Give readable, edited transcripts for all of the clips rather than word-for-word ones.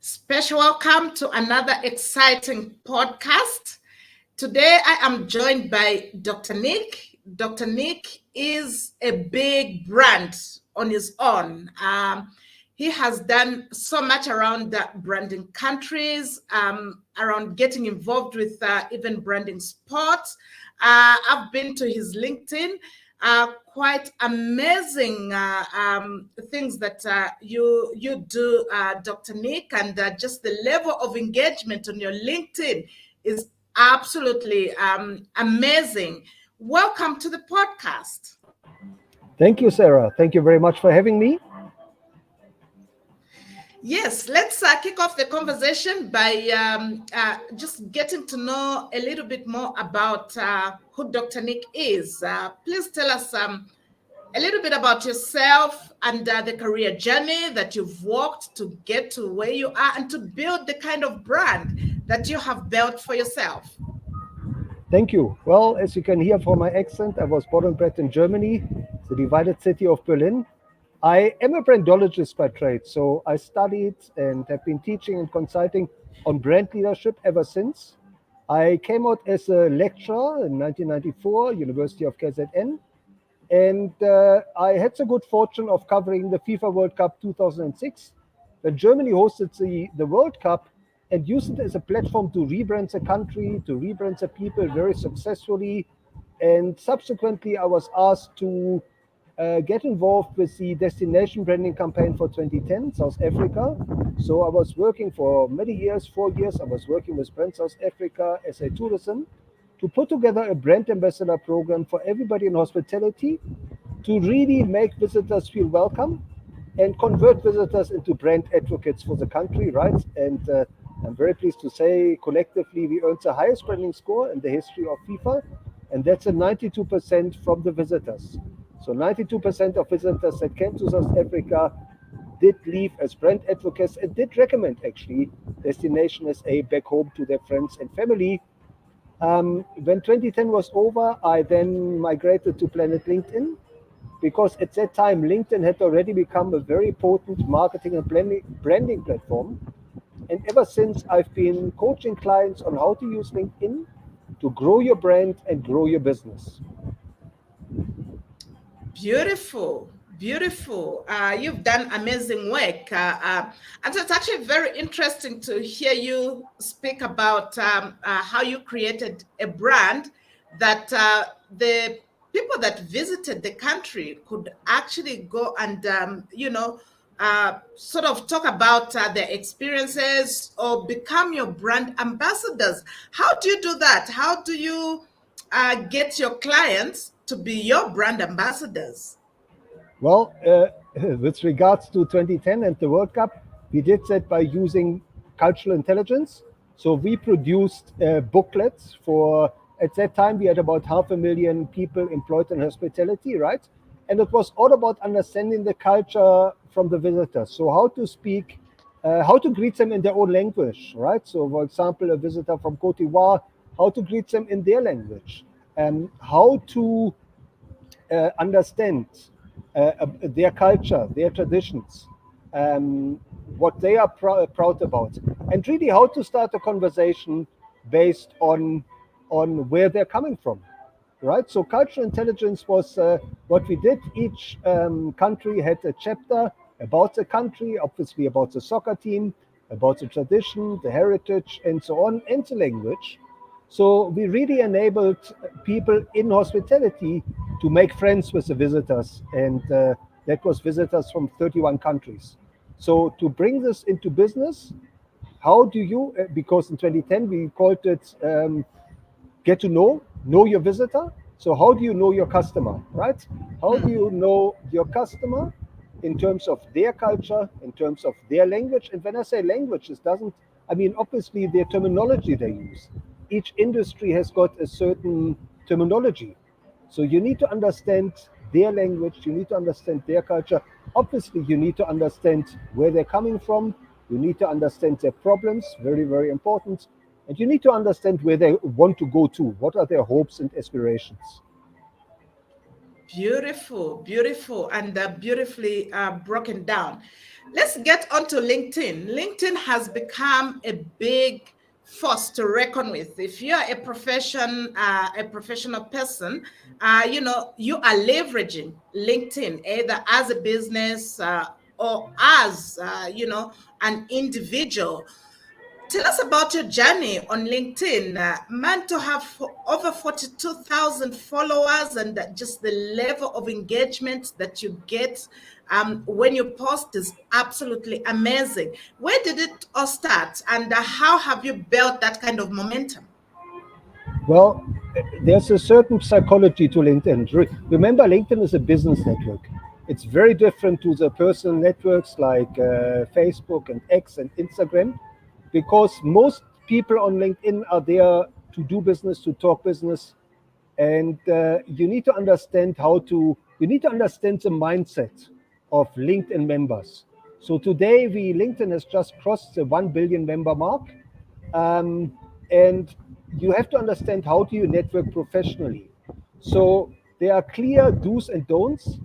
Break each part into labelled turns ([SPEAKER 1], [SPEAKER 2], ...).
[SPEAKER 1] Special welcome to another exciting podcast. Today I am joined by Dr. Nik. Dr. Nik is a big brand on his own. He has done so much around branding countries, around getting involved with even branding sports. I've been to his LinkedIn. Quite amazing things that you do, Dr. Nik, and just the level of engagement on your LinkedIn is absolutely amazing. Welcome to the podcast.
[SPEAKER 2] Thank you, Sarah. Thank you very much for having me.
[SPEAKER 1] Yes, let's kick off the conversation by just getting to know a little bit more about who Dr. Nik is. Please tell us a little bit about yourself and the career journey that you've walked to get to where you are and to build the kind of brand that you have built for yourself.
[SPEAKER 2] Thank you. Well, as you can hear from my accent, I was born and bred in Germany, the divided city of Berlin. I am a brandologist by trade, so I studied and have been teaching and consulting on brand leadership ever since. I came out as a lecturer in 1994, University of KZN, and I had the good fortune of covering the FIFA World Cup 2006, when Germany hosted the World Cup and used it as a platform to rebrand the country, to rebrand the people very successfully. And subsequently, I was asked to get involved with the destination branding campaign for 2010, South Africa. So I was working for many years, 4 years, I was working with Brand South Africa, SA Tourism, to put together a brand ambassador program for everybody in hospitality to really make visitors feel welcome and convert visitors into brand advocates for the country, right? And I'm very pleased to say collectively we earned the highest branding score in the history of FIFA, and that's a 92% from the visitors. So 92% of visitors that came to South Africa did leave as brand advocates and did recommend actually Destination SA back home to their friends and family. When 2010 was over, I then migrated to Planet LinkedIn because at that time LinkedIn had already become a very potent marketing and branding platform. And ever since, I've been coaching clients on how to use LinkedIn to grow your brand and grow your business.
[SPEAKER 1] Beautiful, beautiful. You've done amazing work. And so it's actually very interesting to hear you speak about how you created a brand that the people that visited the country could actually go and, sort of talk about their experiences or become your brand ambassadors. How do you do that? How do you get your clients to be your brand ambassadors?
[SPEAKER 2] Well, with regards to 2010 and the World Cup, we did that by using cultural intelligence. So we produced booklets for, at that time, we had about 500,000 people employed in hospitality, right? And it was all about understanding the culture from the visitors. So how to speak, how to greet them in their own language, right? So, for example, a visitor from Cote d'Ivoire, how to greet them in their language, and how to understand their culture, their traditions, what they are proud about, and really how to start a conversation based on where they're coming from, right? So cultural intelligence was what we did. Each country had a chapter about the country, obviously about the soccer team, about the tradition, the heritage, and so on, and the language. So we really enabled people in hospitality to make friends with the visitors, and that was visitors from 31 countries. So to bring this into business, how do you? Because in 2010 we called it get to know your visitor. So how do you know your customer, right? How do you know your customer in terms of their culture, in terms of their language? And when I say language, it doesn't, I mean, obviously their terminology they use. Each industry has got a certain terminology. So you need to understand their language, you need to understand their culture. Obviously, you need to understand where they're coming from, you need to understand their problems, very, very important. And you need to understand where they want to go to. What are their hopes and aspirations?
[SPEAKER 1] Beautiful, beautiful, and beautifully broken down. Let's get onto LinkedIn. LinkedIn has become a big force to reckon with. If you are a professional person, you are leveraging LinkedIn either as a business or as an individual. Tell us about your journey on LinkedIn. Man, to have over 42,000 followers and just the level of engagement that you get when you post is absolutely amazing. Where did it all start, and how have you built that kind of momentum?
[SPEAKER 2] Well, there's a certain psychology to LinkedIn. Remember, LinkedIn is a business network. It's very different to the personal networks like Facebook and X and Instagram, because most people on LinkedIn are there to do business, to talk business, and you need to understand the mindset of LinkedIn members. So today, LinkedIn has just crossed the 1 billion member mark, um, and you have to understand how do you network professionally. So there are clear do's and don'ts.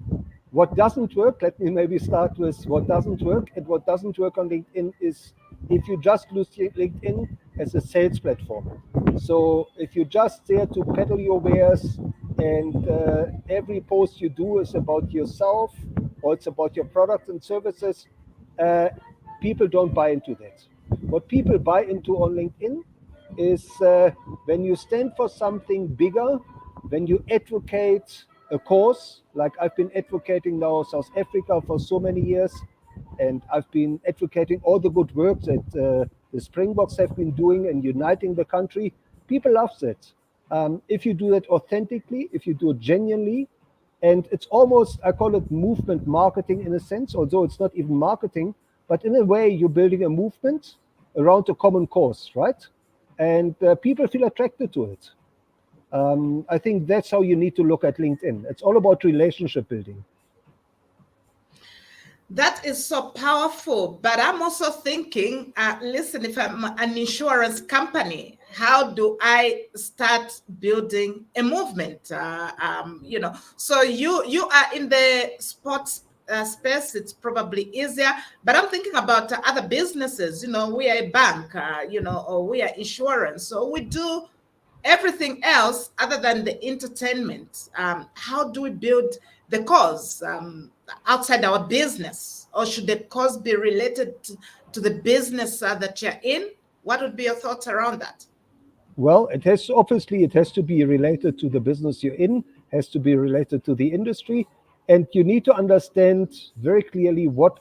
[SPEAKER 2] What doesn't work, let me maybe start with what doesn't work. And what doesn't work on LinkedIn is if you just use LinkedIn as a sales platform. So if you're just there to peddle your wares, and every post you do is about yourself or it's about your products and services, uh, people don't buy into that. What people buy into on LinkedIn is when you stand for something bigger, when you advocate a cause, like I've been advocating now South Africa for so many years, and I've been advocating all the good work that the Springboks have been doing and uniting the country. People love that. If you do that authentically, if you do it genuinely, and it's almost, I call it movement marketing in a sense, although it's not even marketing, but in a way you're building a movement around a common cause, right? And people feel attracted to it. I think that's how you need to look at LinkedIn. It's all about relationship building.
[SPEAKER 1] That is so powerful. But I'm also thinking, listen, if I'm an insurance company, how do I start building a movement? So you are in the sports space. It's probably easier. But I'm thinking about other businesses. We are a bank, or we are insurance. So we do everything else other than the entertainment. How do we build the cause outside our business, or should the cause be related to the business that you're in? What would be your thoughts around that?
[SPEAKER 2] Well, it has to be related to the business you're in, has to be related to the industry, and you need to understand very clearly what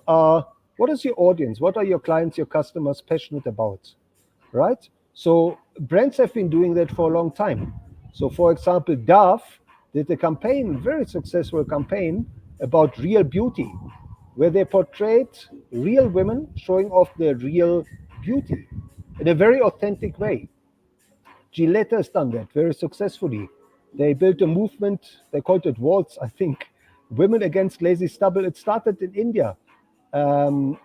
[SPEAKER 2] is your audience, what are your clients, your customers passionate about, right? So brands have been doing that for a long time. So, for example, Dove did a campaign, very successful campaign about real beauty, where they portrayed real women showing off their real beauty in a very authentic way. Gillette has done that very successfully. They built a movement, they called it Waltz, I think, Women Against Lazy Stubble. It started in India. Um,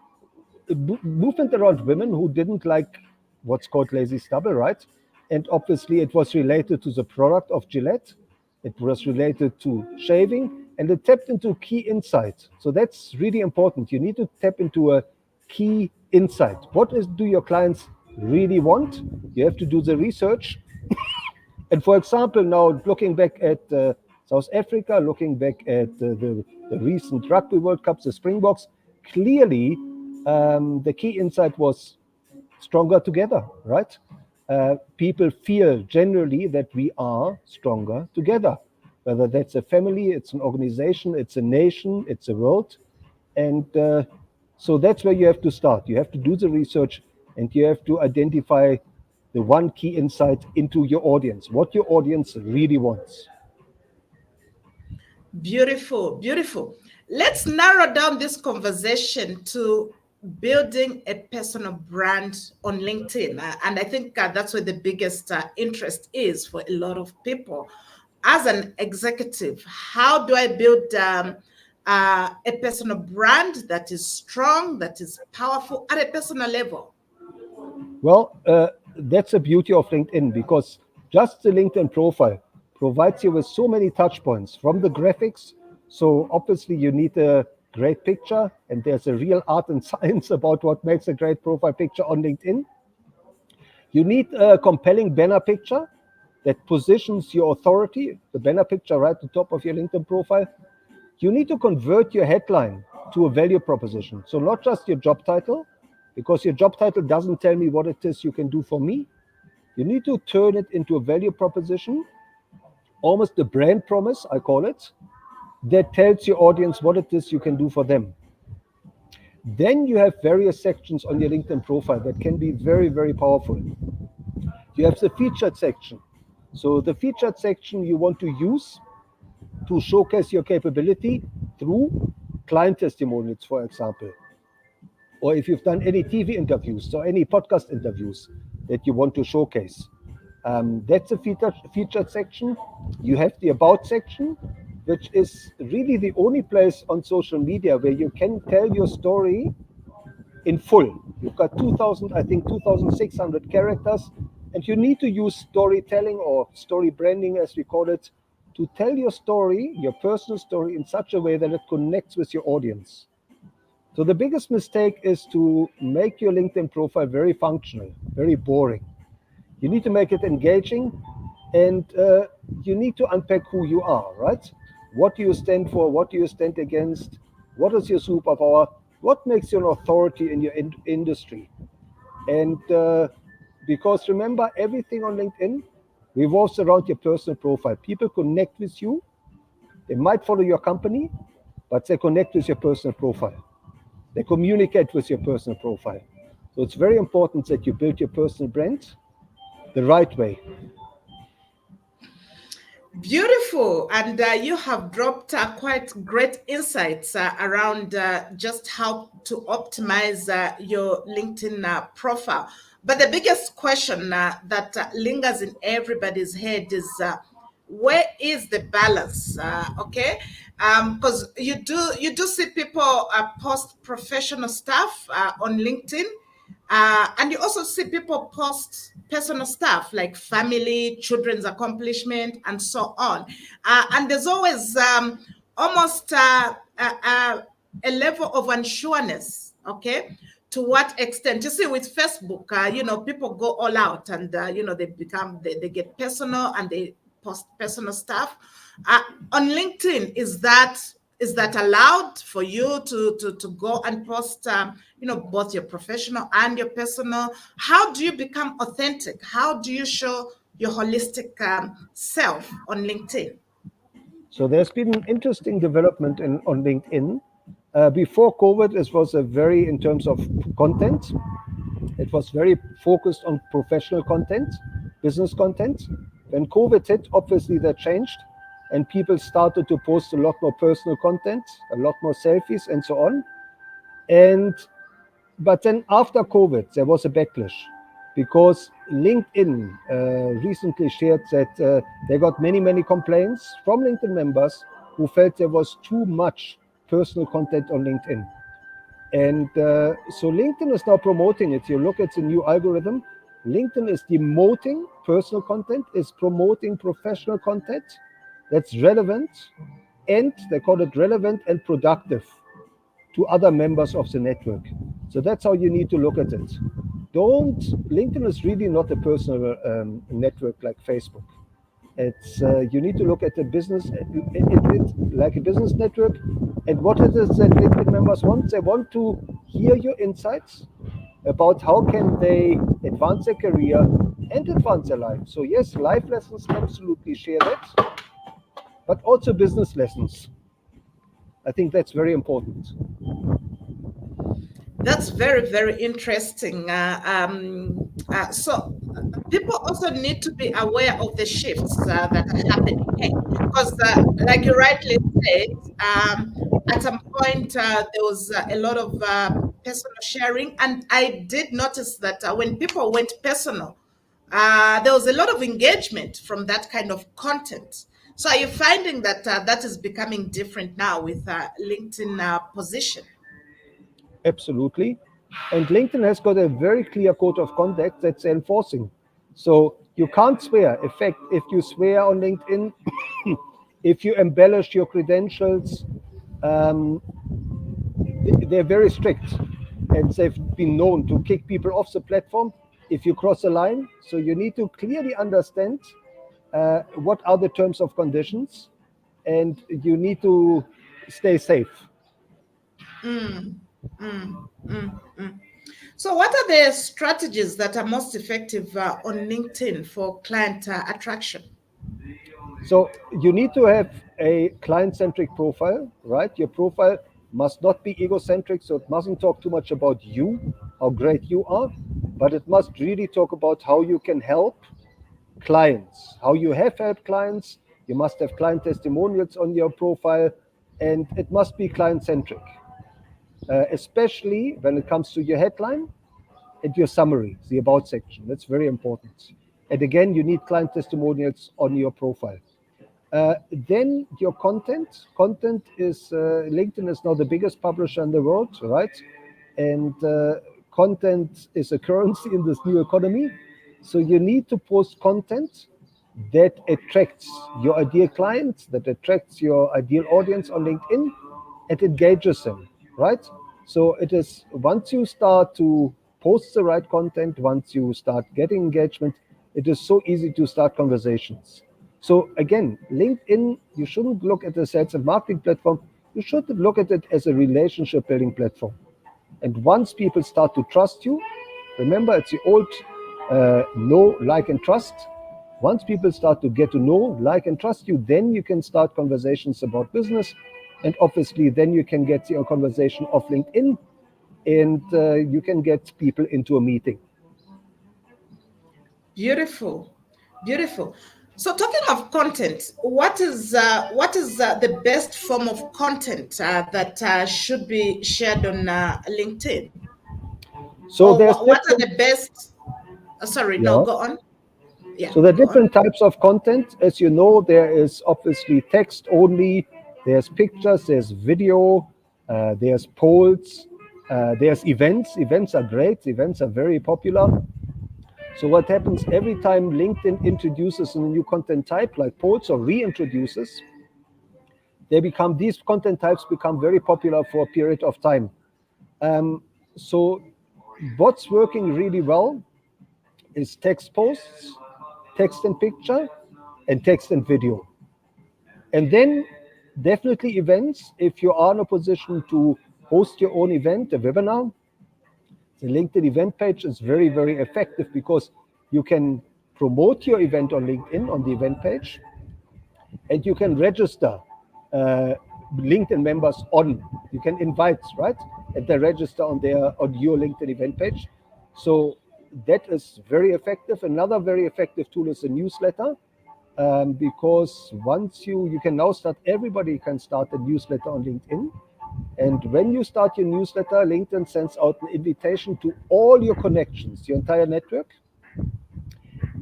[SPEAKER 2] a movement around women who didn't like what's called lazy stubble, right? And obviously, it was related to the product of Gillette. It was related to shaving, and it tapped into key insight. So that's really important. You need to tap into a key insight. Do your clients really want? You have to do the research. And for example, now looking back at South Africa, looking back at the recent Rugby World Cup, the Springboks, clearly the key insight was stronger together, right? People feel generally that we are stronger together, whether that's a family, it's an organization, it's a nation, it's a world. And so that's where you have to start. You have to do the research, and you have to identify the one key insight into your audience, what your audience really wants.
[SPEAKER 1] Beautiful, beautiful. Let's narrow down this conversation to building a personal brand on LinkedIn. And I think that's where the biggest interest is for a lot of people. As an executive, how do I build a personal brand that is strong, that is powerful at a personal level?
[SPEAKER 2] Well, that's the beauty of LinkedIn, because just the LinkedIn profile provides you with so many touch points from the graphics. So obviously, you need great picture, and there's a real art and science about what makes a great profile picture on LinkedIn. You need a compelling banner picture that positions your authority, the banner picture right at the top of your LinkedIn profile. You need to convert your headline to a value proposition. So not just your job title, because your job title doesn't tell me what it is you can do for me. You need to turn it into a value proposition, almost a brand promise, I call it, that tells your audience what it is you can do for them. Then you have various sections on your LinkedIn profile that can be very, very powerful. You have the featured section. So the featured section you want to use to showcase your capability through client testimonials, for example, or if you've done any TV interviews or any podcast interviews that you want to showcase. That's a featured section. You have the about section, which is really the only place on social media where you can tell your story in full. You've got 2000, I think 2600 characters, and you need to use storytelling or story branding, as we call it, to tell your story, your personal story, in such a way that it connects with your audience. So the biggest mistake is to make your LinkedIn profile very functional, very boring. You need to make it engaging, and you need to unpack who you are, right? What do you stand for? What do you stand against? What is your superpower? What makes you an authority in your industry? And because remember, everything on LinkedIn revolves around your personal profile. People connect with you. They might follow your company, but they connect with your personal profile. They communicate with your personal profile. So it's very important that you build your personal brand the right way.
[SPEAKER 1] Beautiful. And you have dropped quite great insights around just how to optimize your LinkedIn profile. But the biggest question that lingers in everybody's head is where is the balance? Okay, because you do see people post professional stuff on LinkedIn, and you also see people post personal stuff like family, children's accomplishment, and so on. And there's always almost a level of unsureness, okay? To what extent? You see, with Facebook, people go all out and, they get personal and they post personal stuff. On LinkedIn, is that allowed for you to go and post both your professional and your personal? How do you become authentic? How do you show your holistic self on LinkedIn?
[SPEAKER 2] So there's been an interesting development on LinkedIn. Before COVID, it was a very, in terms of content, it was very focused on professional content, business content. When COVID hit, obviously that changed, and people started to post a lot more personal content, a lot more selfies, and so on. And but then after COVID, there was a backlash because LinkedIn recently shared that they got many complaints from LinkedIn members who felt there was too much personal content on LinkedIn. And so LinkedIn is now promoting it. You look at the new algorithm. LinkedIn is demoting personal content, is promoting professional content that's relevant, and they call it relevant and productive to other members of the network. So that's how you need to look at it. Don't LinkedIn is really not a personal network like Facebook. It's you need to look at the business like a business network, and what it is that LinkedIn members want. They want to hear your insights about how can they advance their career and advance their life. So yes, life lessons, absolutely share that, but also business lessons. I think that's very important.
[SPEAKER 1] That's very, very interesting. So people also need to be aware of the shifts that are happening. Because, like you rightly said, at some point there was a lot of personal sharing, and I did notice that when people went personal, there was a lot of engagement from that kind of content. So, are you finding that that is becoming different now with LinkedIn position?
[SPEAKER 2] Absolutely. And LinkedIn has got a very clear code of conduct that's enforcing. So you can't swear. In fact, if you swear on LinkedIn, if you embellish your credentials, um, they're very strict, and they've been known to kick people off the platform if you cross a line. So you need to clearly understand what are the terms of conditions, and you need to stay safe.
[SPEAKER 1] Mm, mm, mm, mm. So, what are the strategies that are most effective on LinkedIn for client attraction?
[SPEAKER 2] So you need to have a client-centric profile, right? Your profile must not be egocentric, so it mustn't talk too much about you, how great you are, but it must really talk about how you can help clients, how you have helped clients. You must have client testimonials on your profile, and it must be client-centric, especially when it comes to your headline and your summary, the about section. That's very important. And again, you need client testimonials on your profile. Then your content. Content is LinkedIn is now the biggest publisher in the world, right? And content is a currency in this new economy. So you need to post content that attracts your ideal clients, that attracts your ideal audience on LinkedIn, and engages them, right? So it is once you start to post the right content, once you start getting engagement, it is so easy to start conversations. So again, LinkedIn, you shouldn't look at it as a marketing platform. You should look at it as a relationship building platform. And once people start to trust you, remember it's the old know, like, and trust. Once people start to get to know, like, and trust you, then you can start conversations about business. And obviously, then you can get your conversation off LinkedIn, and you can get people into a meeting.
[SPEAKER 1] Beautiful, beautiful. So, talking of content, what is the best form of content that should be shared on LinkedIn?
[SPEAKER 2] So
[SPEAKER 1] Or
[SPEAKER 2] there's
[SPEAKER 1] what are
[SPEAKER 2] different,
[SPEAKER 1] the best? Sorry, no,
[SPEAKER 2] yeah.
[SPEAKER 1] go on. Yeah,
[SPEAKER 2] So there are
[SPEAKER 1] go on.
[SPEAKER 2] different types of content. As you know, there is obviously text only, there's pictures, there's video, there's polls, there's events. Events are great, events are very popular. So what happens every time LinkedIn introduces a new content type like polls or reintroduces, these content types become very popular for a period of time. So what's working really well is text posts, text and picture, and text and video. And then definitely events. If you are in a position to host your own event, a webinar, the LinkedIn event page is very, very effective because you can promote your event on LinkedIn on the event page, and you can register uh, LinkedIn members on. You can invite, right, and they register on your LinkedIn event page. So that is very effective. Another very effective tool is a newsletter, because once you can now start, everybody can start a newsletter on LinkedIn. And when you start your newsletter, LinkedIn sends out an invitation to all your connections, your entire network.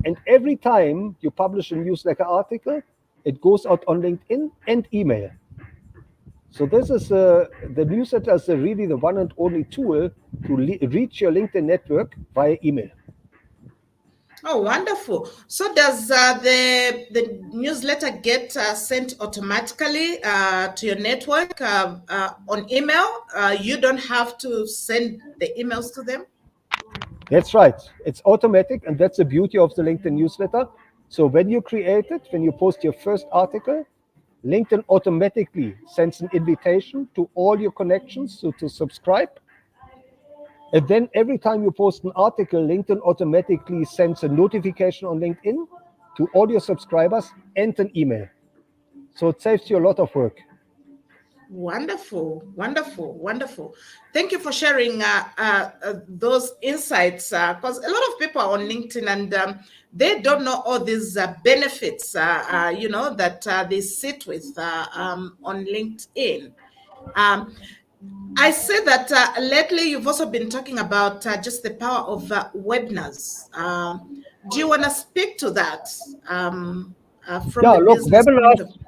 [SPEAKER 2] And every time you publish a newsletter article, it goes out on LinkedIn and email. So this is the newsletter is really the one and only tool to reach your LinkedIn network via email.
[SPEAKER 1] Oh, wonderful. So does the newsletter get sent automatically to your network on email? You don't have to send the emails to them?
[SPEAKER 2] That's right. It's automatic, and that's the beauty of the LinkedIn newsletter. So when you create it, when you post your first article, LinkedIn automatically sends an invitation to all your connections to subscribe. And then every time you post an article, LinkedIn automatically sends a notification on LinkedIn to all your subscribers and an email. So it saves you a lot of work.
[SPEAKER 1] Wonderful, wonderful, wonderful. Thank you for sharing those insights because a lot of people are on LinkedIn and they don't know all these benefits, that they sit with on LinkedIn. Um, I say that lately you've also been talking about just the power of webinars. Do you want to speak to that from
[SPEAKER 2] Yeah,
[SPEAKER 1] the
[SPEAKER 2] look,
[SPEAKER 1] business point of view?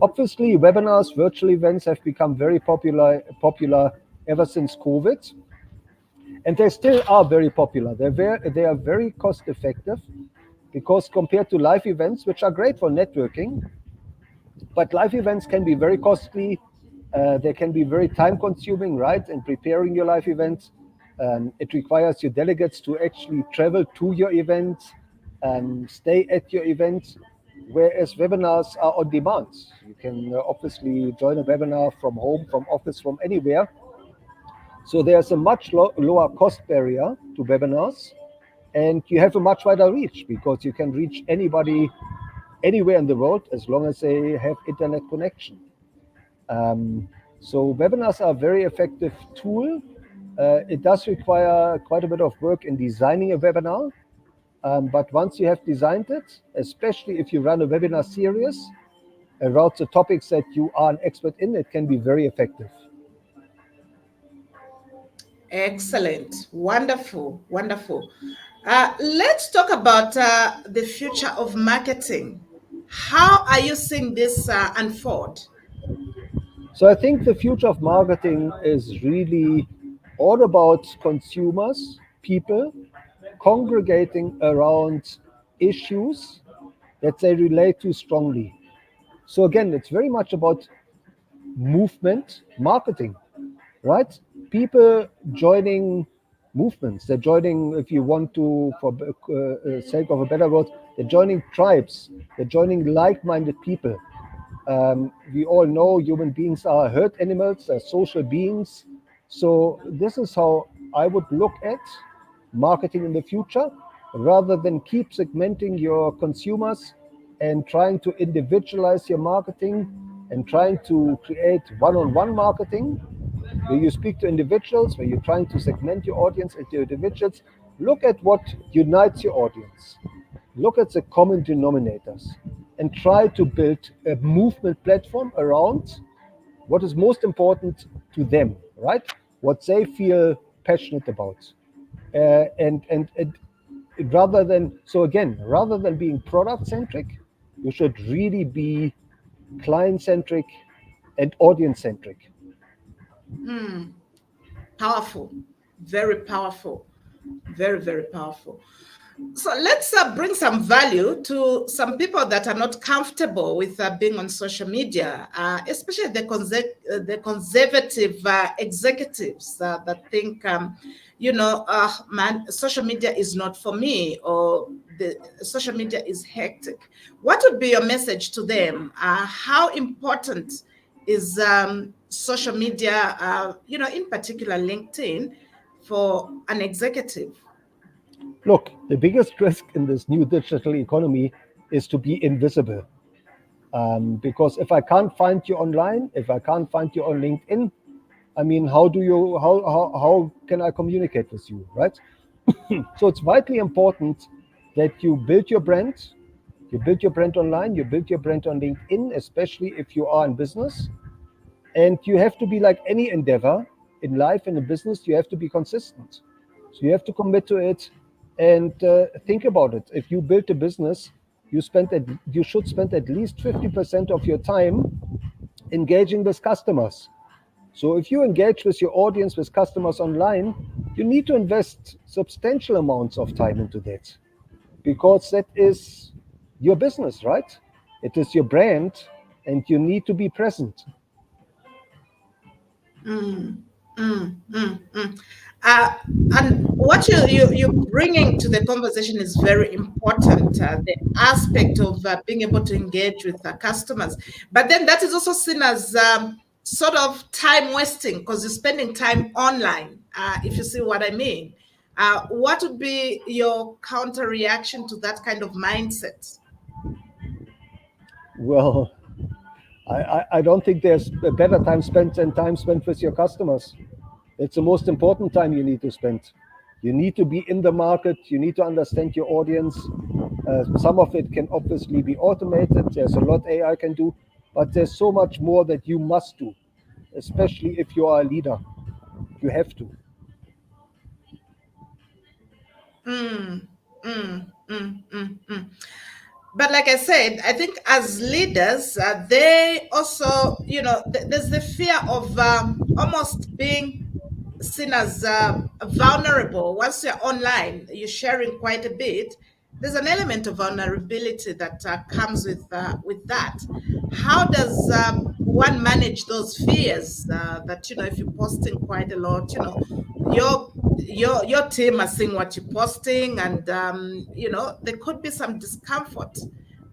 [SPEAKER 2] obviously, webinars, virtual events have become very popular ever since COVID. And they still are very popular. They are very cost effective because compared to live events, which are great for networking, but live events can be very costly. They can be very time consuming, right? In preparing your live events, it requires your delegates to actually travel to your events, stay at your events, whereas webinars are on demand. You can obviously join a webinar from home, from office, from anywhere. So there's a much lower cost barrier to webinars, and you have a much wider reach because you can reach anybody anywhere in the world as long as they have internet connection. Um, so webinars are a very effective tool. It does require quite a bit of work in designing a webinar, but once you have designed it, especially if you run a webinar series around the topics that you are an expert in, it can be very effective.
[SPEAKER 1] Excellent. Wonderful. Wonderful. Let's talk about the future of marketing. How are you seeing this unfold?
[SPEAKER 2] So I think the future of marketing is really all about consumers, people congregating around issues that they relate to strongly. So again, it's very much about movement marketing, right? People joining movements. They're joining, if you want to, for sake of a better word, they're joining tribes. They're joining like-minded people. We all know human beings are herd animals, they're social beings. So this is how I would look at marketing in the future, rather than keep segmenting your consumers and trying to individualize your marketing and trying to create one-on-one marketing where you speak to individuals, where you're trying to segment your audience into individuals. Look at what unites your audience. Look at the common denominators and try to build a movement platform around what is most important to them, right? What they feel passionate about. And rather than, so again, rather than being product centric, you should really be client centric and audience centric.
[SPEAKER 1] Powerful. Very powerful. Very, very powerful. So let's bring some value to some people that are not comfortable with being on social media, especially the conservative executives that think, man, social media is not for me, or the social media is hectic. What would be your message to them? How important is social media, in particular LinkedIn, for an executive?
[SPEAKER 2] Look, the biggest risk in this new digital economy is to be invisible. Because if I can't find you online, if I can't find you on LinkedIn, I mean, how can I communicate with you, right? So it's vitally important that you build your brand. You build your brand online. You build your brand on LinkedIn, especially if you are in business. And you have to be like any endeavor in life and in business. You have to be consistent. So you have to commit to it and think about it. If you build a business, you should spend at least 50% of your time engaging with customers. So if you engage with your audience, with customers online, you need to invest substantial amounts of time into that, because that is your business, right? It is your brand, and you need to be present.
[SPEAKER 1] Mm, mm, mm. Uh, and what you're bringing to the conversation is very important. The aspect of being able to engage with customers, but then that is also seen as sort of time wasting because you're spending time online. If you see what I mean, what would be your counter reaction to that kind of mindset?
[SPEAKER 2] Well, I don't think there's a better time spent than time spent with your customers. It's the most important time you need to spend. You need to be in the market. You need to understand your audience. Some of it can obviously be automated. There's a lot AI can do, but there's so much more that you must do, especially if you are a leader. You have to.
[SPEAKER 1] Mm, mm. But like I said, I think as leaders, they also, there's the fear of almost being seen as vulnerable. Once you're online, you're sharing quite a bit. There's an element of vulnerability that comes with that. How does one manage those fears that, if you're posting quite a lot, your team are seeing what you're posting, and there could be some discomfort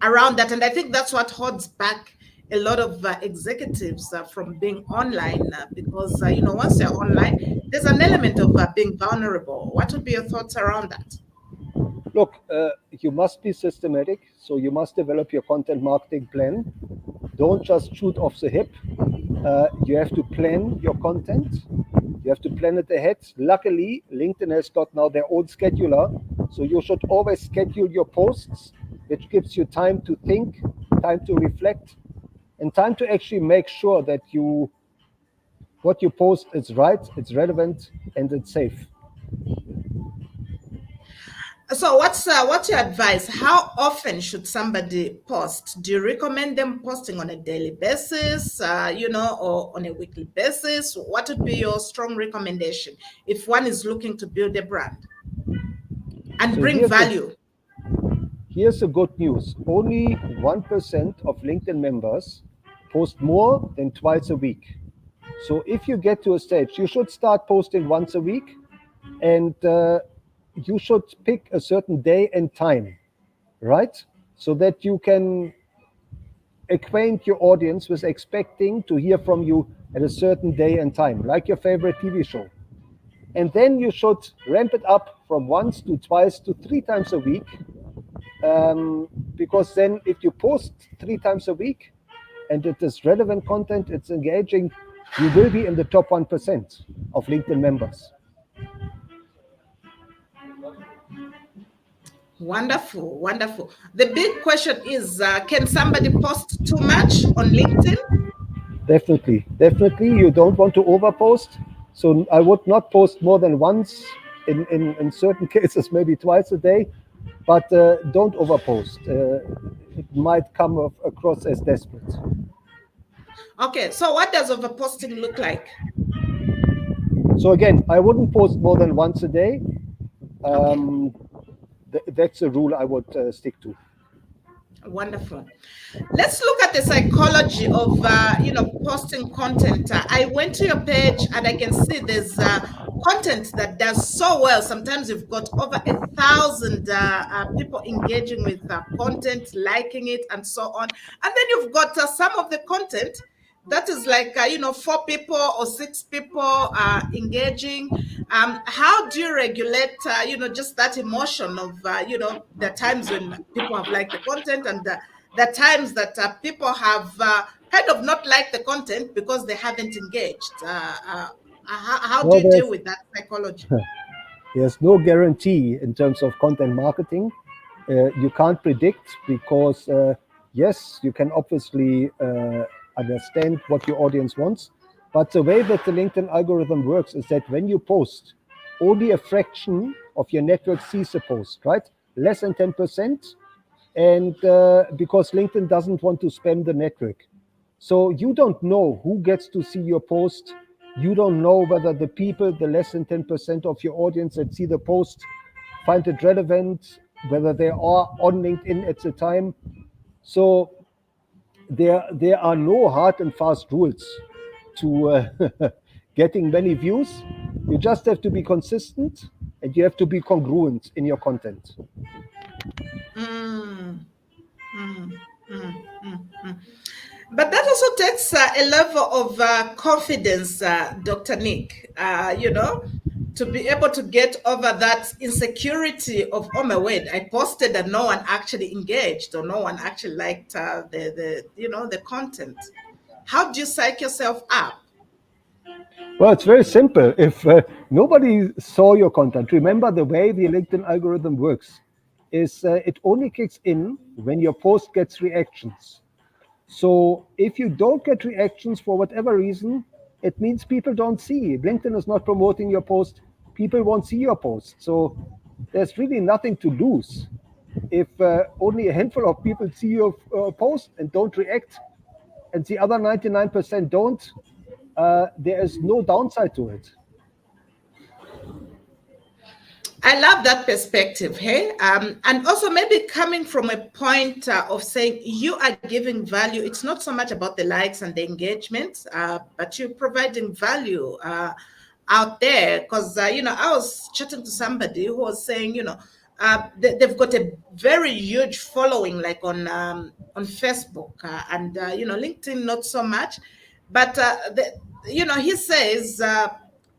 [SPEAKER 1] around that, and I think that's what holds back a lot of executives from being online, because once you're online, there's an element of being vulnerable. What would be your thoughts around that?
[SPEAKER 2] Look, you must be systematic, so you must develop your content marketing plan. Don't just shoot off the hip. You have to plan your content. You have to plan it ahead. Luckily, LinkedIn has got now their own scheduler, so you should always schedule your posts, which gives you time to think, time to reflect, and time to actually make sure that what you post is right, it's relevant, and it's safe.
[SPEAKER 1] So what's your advice? How often should somebody post? Do you recommend them posting on a daily basis, or on a weekly basis? What would be your strong recommendation if one is looking to build a brand and
[SPEAKER 2] So
[SPEAKER 1] bring value?
[SPEAKER 2] here's the good news. Only 1% of LinkedIn members post more than twice a week. So if you get to a stage, you should start posting once a week, and you should pick a certain day and time, right? So that you can acquaint your audience with expecting to hear from you at a certain day and time, like your favorite TV show. And then you should ramp it up from once to twice to three times a week. Because then, if you post three times a week and it is relevant content, it's engaging, you will be in the top 1% of LinkedIn members.
[SPEAKER 1] Wonderful, wonderful. The big question is, can somebody post too much on LinkedIn?
[SPEAKER 2] Definitely, definitely. You don't want to overpost. So I would not post more than once, in certain cases, maybe twice a day, but don't overpost. It might come across as desperate.
[SPEAKER 1] Okay, so what does overposting look like?
[SPEAKER 2] So again, I wouldn't post more than once a day.
[SPEAKER 1] Okay.
[SPEAKER 2] That's a rule I would stick to.
[SPEAKER 1] Wonderful. Let's look at the psychology of posting content. I went to your page and I can see there's content that does so well. Sometimes you've got over 1,000 people engaging with content, liking it, and so on. And then you've got some of the content that is like 4 people or 6 people engaging. How do you regulate just that emotion of the times when people have liked the content, and the times that people have kind of not liked the content because they haven't engaged? How do
[SPEAKER 2] Well,
[SPEAKER 1] you deal with that psychology?
[SPEAKER 2] there's no guarantee in terms of content marketing. You can't predict because, yes, you can obviously understand what your audience wants. But the way that the LinkedIn algorithm works is that when you post, only a fraction of your network sees the post, right? Less than 10%. And because LinkedIn doesn't want to spam the network. So you don't know who gets to see your post. You don't know whether the people, the less than 10% of your audience that see the post, find it relevant, whether they are on LinkedIn at the time. So there are no hard and fast rules to getting many views. You just have to be consistent, and you have to be congruent in your content.
[SPEAKER 1] Mm, mm, mm, mm. But that also takes a level of confidence, Dr. Nik, to be able to get over that insecurity of, oh my word, I posted and no one actually engaged, or no one actually liked the content. How do you psych yourself up?
[SPEAKER 2] Well, it's very simple. If nobody saw your content, remember the way the LinkedIn algorithm works is it only kicks in when your post gets reactions. So if you don't get reactions for whatever reason, it means people don't see. LinkedIn is not promoting your post. People won't see your post. So there's really nothing to lose. If only a handful of people see your post and don't react, and the other 99% don't, there is no downside to it.
[SPEAKER 1] I love that perspective, hey? And also maybe coming from a point of saying you are giving value. It's not so much about the likes and the engagement, but you're providing value out there. Because, I was chatting to somebody who was saying, they've got a very huge following, like on Facebook and, LinkedIn, not so much. But, he says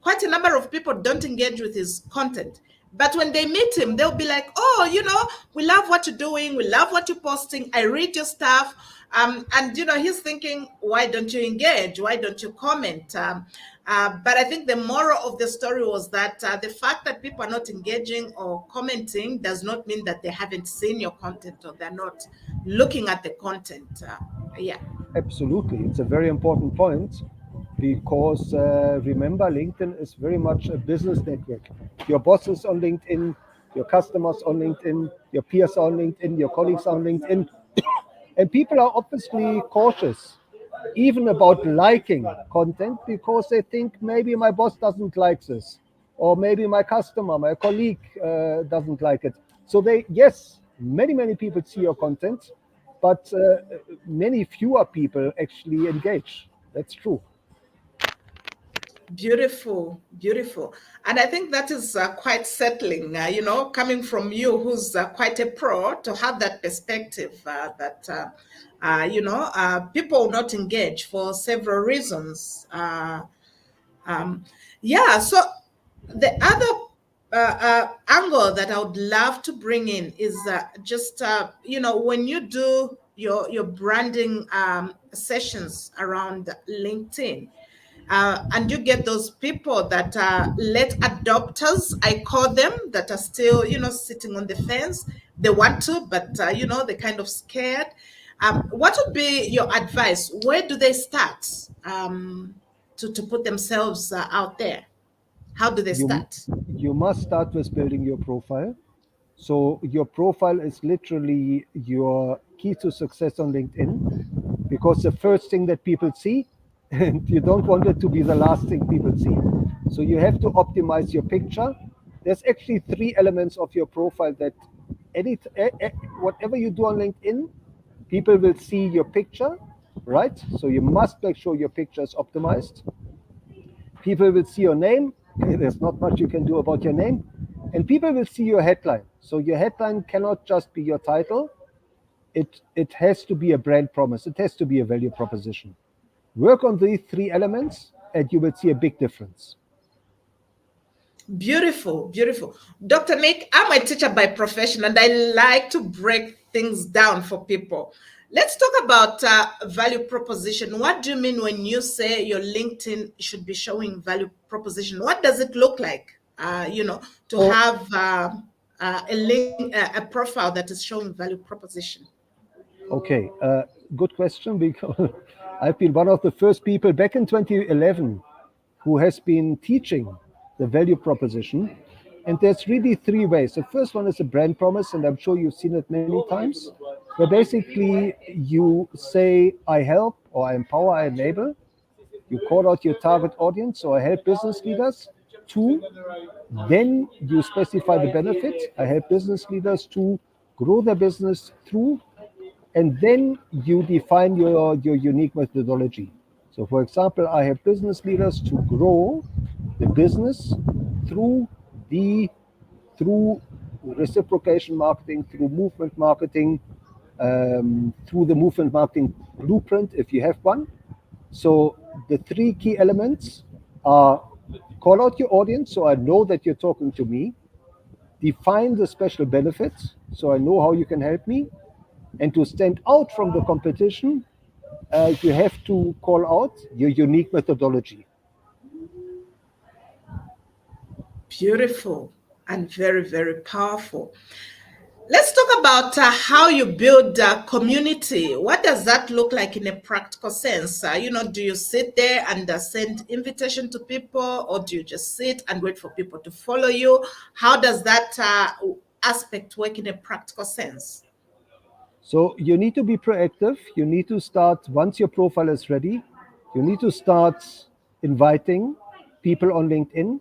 [SPEAKER 1] quite a number of people don't engage with his content. But when they meet him, they'll be like, "Oh, we love what you're doing. We love what you're posting. I read your stuff." And he's thinking, "Why don't you engage? Why don't you comment?" But I think the moral of the story was that the fact that people are not engaging or commenting does not mean that they haven't seen your content or they're not looking at the content. Yeah.
[SPEAKER 2] Absolutely. It's a very important point because remember, LinkedIn is very much a business network. Your boss is on LinkedIn, your customers on LinkedIn, your peers are on LinkedIn, your colleagues are on LinkedIn. And people are obviously cautious, even about liking content, because they think maybe my boss doesn't like this, or maybe my customer, my colleague doesn't like it. So yes, many people see your content, but many fewer people actually engage. That's true.
[SPEAKER 1] Beautiful, beautiful. And I think that is quite settling, coming from you, who's quite a pro, to have that perspective that, people will not engage for several reasons. Um, yeah, so the other angle that I would love to bring in is just, when you do your branding sessions around LinkedIn, and you get those people that are late adopters, I call them, that are still, sitting on the fence. They want to, but, they're kind of scared. What would be your advice? Where do they start to put themselves out there? How do they
[SPEAKER 2] You
[SPEAKER 1] start?
[SPEAKER 2] you must start with building your profile. So your profile is literally your key to success on LinkedIn because the first thing that people see, and you don't want it to be the last thing people see. So you have to optimize your picture. There's actually three elements of your profile that any whatever you do on LinkedIn, people will see your picture, right? So you must make sure your picture is optimized. People will see your name. There's not much you can do about your name. And people will see your headline. So your headline cannot just be your title. It has to be a brand promise. It has to be a value proposition. Work on these three elements and you will see a big difference.
[SPEAKER 1] Beautiful, beautiful. Dr. Nick, I'm a teacher by profession and I like to break things down for people. Let's talk about value proposition. What do you mean when you say your LinkedIn should be showing value proposition? What does it look like, to
[SPEAKER 2] Oh,
[SPEAKER 1] have a profile that is showing value proposition?
[SPEAKER 2] okay. Good question because I've been one of the first people back in 2011 who has been teaching the value proposition. And there's really three ways. The first one is a brand promise, and I'm sure you've seen it many times, where basically you say, I help or I empower, I enable. You call out your target audience, so I help business leaders. Two, then you specify the benefit. I help business leaders to grow their business through, and then you define your unique methodology. So, for example, I have business leaders to grow the business through the through reciprocation marketing, through movement marketing, through the movement marketing blueprint, if you have one. So the three key elements are: call out your audience, so I know that you're talking to me; define the special benefits, so I know how you can help me; and to stand out from the competition, you have to call out your unique methodology.
[SPEAKER 1] Beautiful and very, very powerful. Let's talk about how you build community. What does that look like in a practical sense? Do you sit there and send invitation to people, or do you just sit and wait for people to follow you? How does that aspect work in a practical sense?
[SPEAKER 2] So you need to be proactive. You need to start, once your profile is ready, you need to start inviting people on LinkedIn.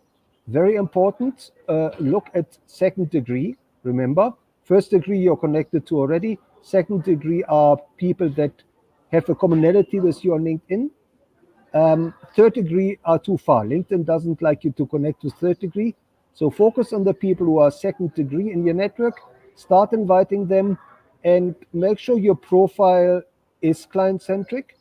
[SPEAKER 2] Very important. Look at second degree. Remember, first degree you're connected to already. Second degree are people that have a commonality with you on LinkedIn. Third degree are too far. LinkedIn doesn't like you to connect with third degree. So focus on the people who are second degree in your network. Start inviting them and make sure your profile is client centric.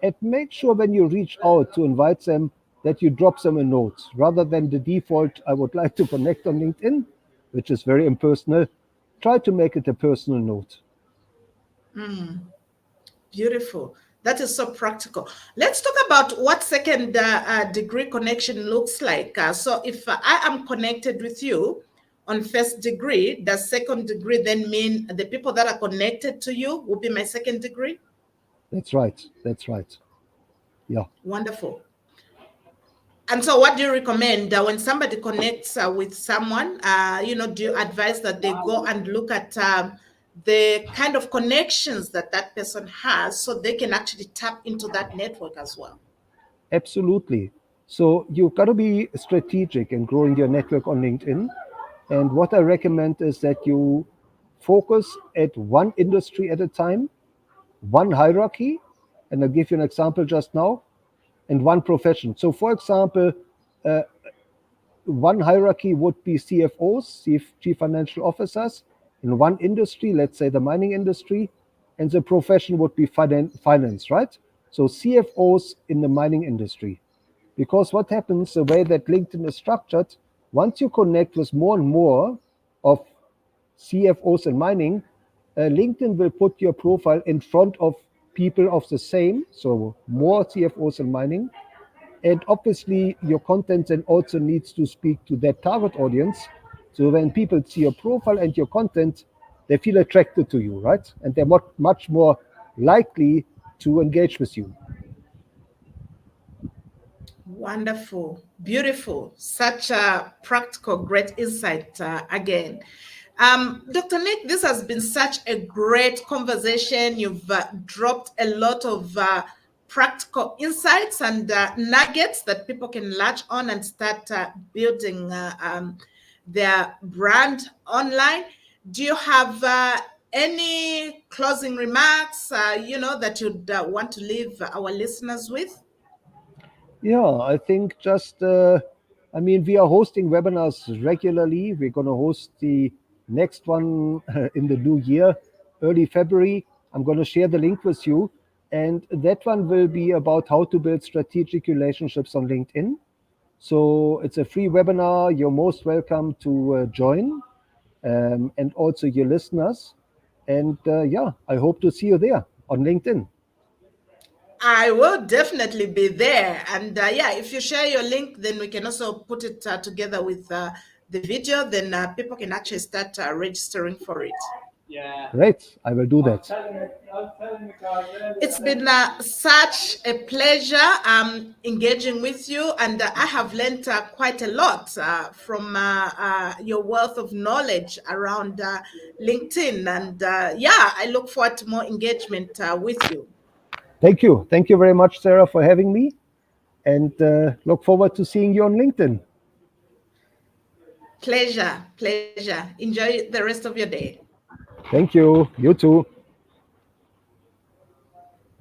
[SPEAKER 2] And make sure when you reach out to invite them that you drop them a note rather than the default, I would like to connect on LinkedIn, which is very impersonal. Try to make it a personal note.
[SPEAKER 1] Beautiful. That is so practical. Let's talk about what second degree connection looks like. So, if I am connected with you on first degree, does second degree then mean the people that are connected to you will be my second degree?
[SPEAKER 2] That's right. That's right. Yeah.
[SPEAKER 1] Wonderful. And so, what do you recommend when somebody connects with someone? Do you advise that they go and look at the kind of connections that that person has so they can actually tap into that network as well?
[SPEAKER 2] Absolutely. So you've got to be strategic in growing your network on LinkedIn. And what I recommend is that you focus at one industry at a time, one hierarchy, and I'll give you an example just now, and one profession. So, for example, uh, one hierarchy would be CFOs, chief financial officers, in one industry, let's say the mining industry, and the profession would be finance, right? So CFOs in the mining industry. Because what happens, the way that LinkedIn is structured, once you connect with more and more of CFOs in mining, LinkedIn will put your profile in front of people of the same, so more CFOs in mining, and obviously your content then also needs to speak to that target audience. So when people see your profile and your content, they feel attracted to you, right? And they're much more likely to engage with you.
[SPEAKER 1] Wonderful, beautiful, such a practical, great insight again. Dr. Nick, this has been such a great conversation. You've dropped a lot of practical insights and nuggets that people can latch on and start building their brand online. Do you have any closing remarks, that you'd want to leave our listeners with?
[SPEAKER 2] Yeah, I think just, I mean, we are hosting webinars regularly. We're going to host the next one in the new year, early February. I'm going to share the link with you. And that one will be about how to build strategic relationships on LinkedIn. So it's a free webinar. You're most welcome to join, and also your listeners. And yeah, I hope to see you there on LinkedIn.
[SPEAKER 1] I will definitely be there. And yeah, if you share your link, then we can also put it together with the video. Then people can actually start registering for it.
[SPEAKER 2] Great, I will do that.
[SPEAKER 1] It's been such a pleasure engaging with you, and I have learned quite a lot from your wealth of knowledge around LinkedIn. And yeah, I look forward to more engagement with you.
[SPEAKER 2] Thank you. Thank you very much, Sarah, for having me. And look forward to seeing you on LinkedIn.
[SPEAKER 1] Pleasure, pleasure. Enjoy the rest of your day.
[SPEAKER 2] Thank you. You too.